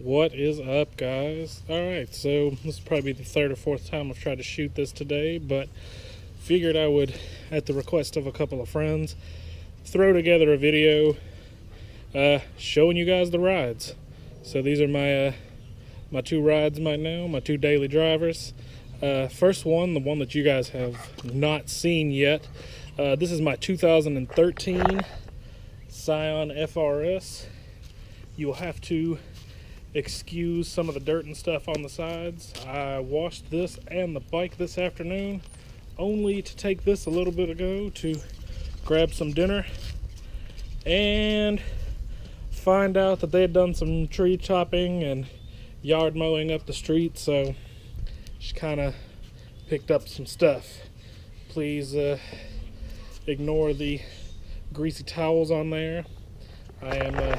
What is up, guys? Alright, so this is probably the third or fourth time I've tried to shoot this today, but figured I would, at the request of a couple of friends, throw together a video showing you guys the rides. So these are my two rides right now, my two daily drivers. First one, the one that you guys have not seen yet, this is my 2013 Scion FRS. You will have to excuse some of the dirt and stuff on the sides. I washed this and the bike this afternoon, only to take this a little bit ago to grab some dinner and find out that they had done some tree chopping and yard mowing up the street, so just kind of picked up some stuff. Please ignore the greasy towels on there. I am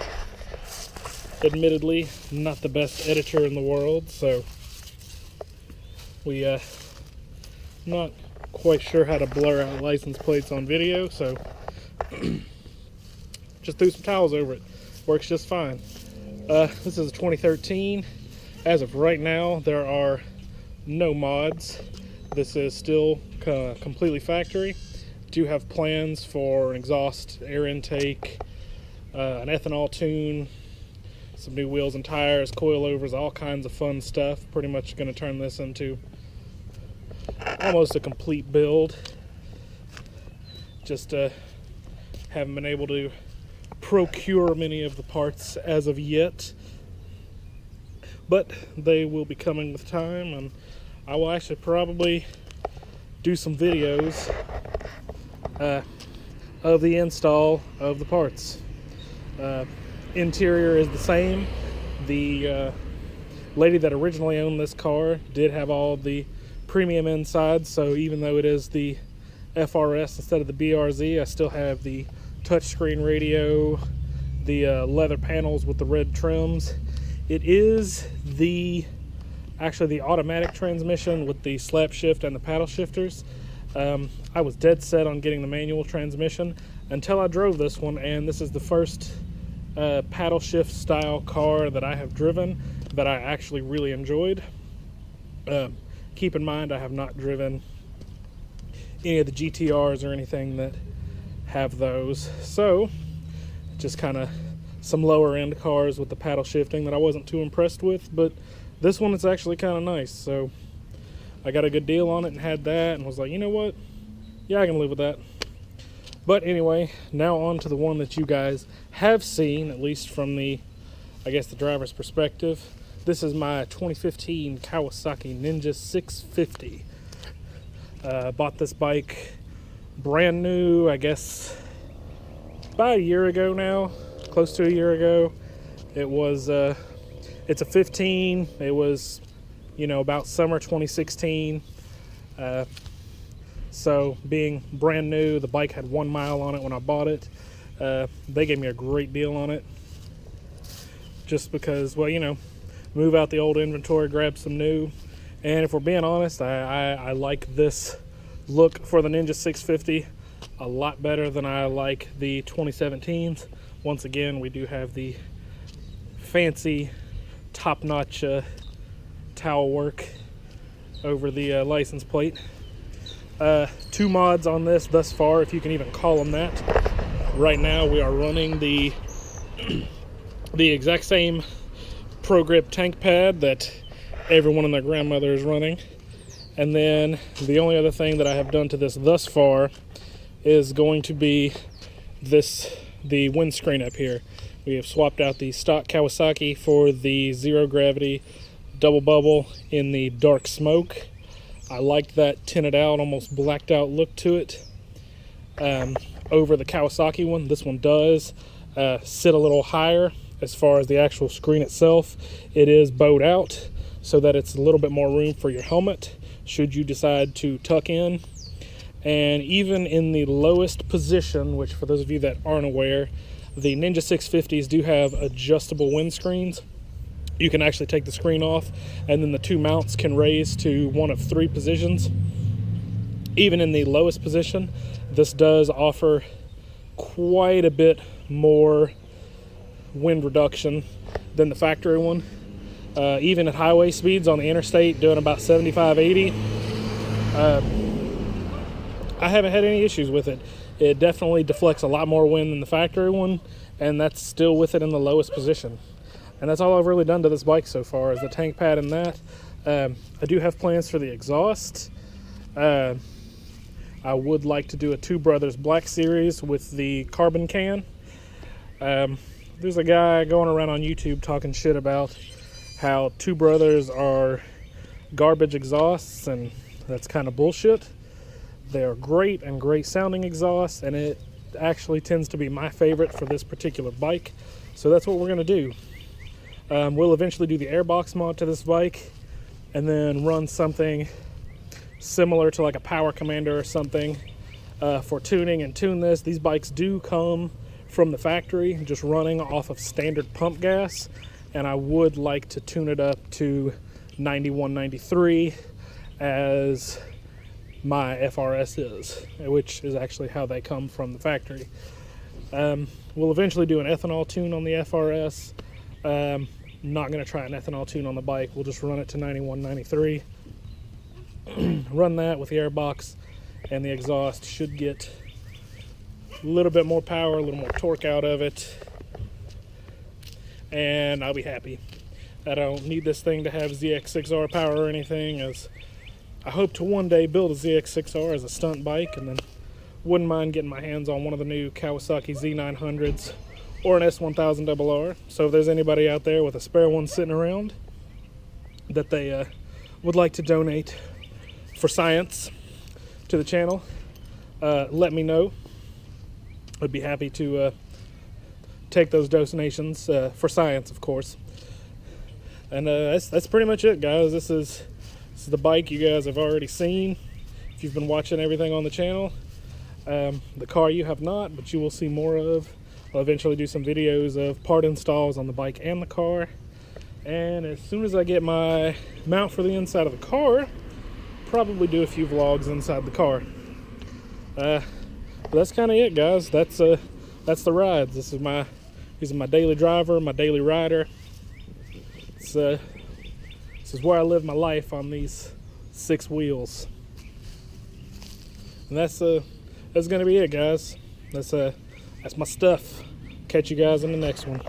admittedly not the best editor in the world, so we not quite sure how to blur out license plates on video, so just threw some towels over it. Works just fine. This is a 2013. As of right now, there are no mods. This is still completely factory. Do have plans for an exhaust, air intake, an ethanol tune, some new wheels and tires, coilovers, all kinds of fun stuff. Pretty much going to turn this into almost a complete build. Just haven't been able to procure many of the parts as of yet, but they will be coming with time, and I will actually probably do some videos of the install of the parts. Interior is the same. The lady that originally owned this car did have all the premium inside, so even though it is the FRS instead of the BRZ, I still have the touchscreen radio, the leather panels with the red trims. It is actually the automatic transmission with the slap shift and the paddle shifters. I was dead set on getting the manual transmission until I drove this one, and this is the first paddle shift style car that I have driven that I actually really enjoyed. Keep in mind, I have not driven any of the GTRs or anything that have those, so just kind of some lower end cars with the paddle shifting that I wasn't too impressed with, but this one is actually kind of nice. So I got a good deal on it and had that and was like, you know what, yeah, I can live with that. But anyway, now on to the one that you guys have seen, at least from the, I guess, the driver's perspective. This is my 2015 Kawasaki Ninja 650. Bought this bike brand new, I guess, about a year ago now, close to a year ago. It was, it's a 15. It was, about summer 2016. So being brand new, the bike had 1 mile on it when I bought it. They gave me a great deal on it just because, well, move out the old inventory, grab some new. And if we're being honest, I like this look for the Ninja 650 a lot better than I like the 2017s. Once again, we do have the fancy top-notch towel work over the license plate. 2 mods on this thus far, if you can even call them that. Right now we are running the exact same Pro Grip tank pad that everyone and their grandmother is running. And then the only other thing that I have done to this thus far is going to be the windscreen up here. We have swapped out the stock Kawasaki for the zero gravity double bubble in the dark smoke. I liked that tinted out, almost blacked out look to it. Over the Kawasaki one, this one does sit a little higher as far as the actual screen itself. It is bowed out so that it's a little bit more room for your helmet should you decide to tuck in. And even in the lowest position, which for those of you that aren't aware, the Ninja 650s do have adjustable windscreens. You can actually take the screen off, and then the 2 mounts can raise to one of 3 positions. Even in the lowest position, this does offer quite a bit more wind reduction than the factory one. even at highway speeds on the interstate, doing about 75, 80. I haven't had any issues with it. It definitely deflects a lot more wind than the factory one, and that's still with it in the lowest position. And that's all I've really done to this bike so far, is the tank pad and that. I do have plans for the exhaust. I would like to do a Two Brothers Black Series with the carbon can. There's a guy going around on YouTube talking shit about how Two Brothers are garbage exhausts, and that's kind of bullshit. They are great and great sounding exhausts, and it actually tends to be my favorite for this particular bike. So that's what we're going to do. We'll eventually do the airbox mod to this bike, and then run something similar to like a Power Commander or something for tuning and tune this. These bikes do come from the factory just running off of standard pump gas, and I would like to tune it up to 91, 93 as my FRS is, which is actually how they come from the factory. We'll eventually do an ethanol tune on the FRS. Not going to try an ethanol tune on the bike. We'll just run it to 91, 93. Run that with the airbox, and the exhaust should get a little bit more power, a little more torque out of it, and I'll be happy. I don't need this thing to have ZX6R power or anything, as I hope to one day build a ZX6R as a stunt bike, and then wouldn't mind getting my hands on one of the new Kawasaki Z900s or an S1000RR. So if there's anybody out there with a spare one sitting around that they would like to donate for science to the channel, let me know. I'd be happy to take those donations for science, of course. And that's pretty much it, guys. This is the bike you guys have already seen if you've been watching everything on the channel. The car you have not, but you will see more of. I'll eventually do some videos of part installs on the bike and the car. And as soon as I get my mount for the inside of the car, probably do a few vlogs inside the car. But that's kind of it, guys. That's the rides. This is my daily driver, my daily rider. This is where I live my life, on these 6 wheels. And that's gonna be it, guys. That's my stuff. Catch you guys in the next one.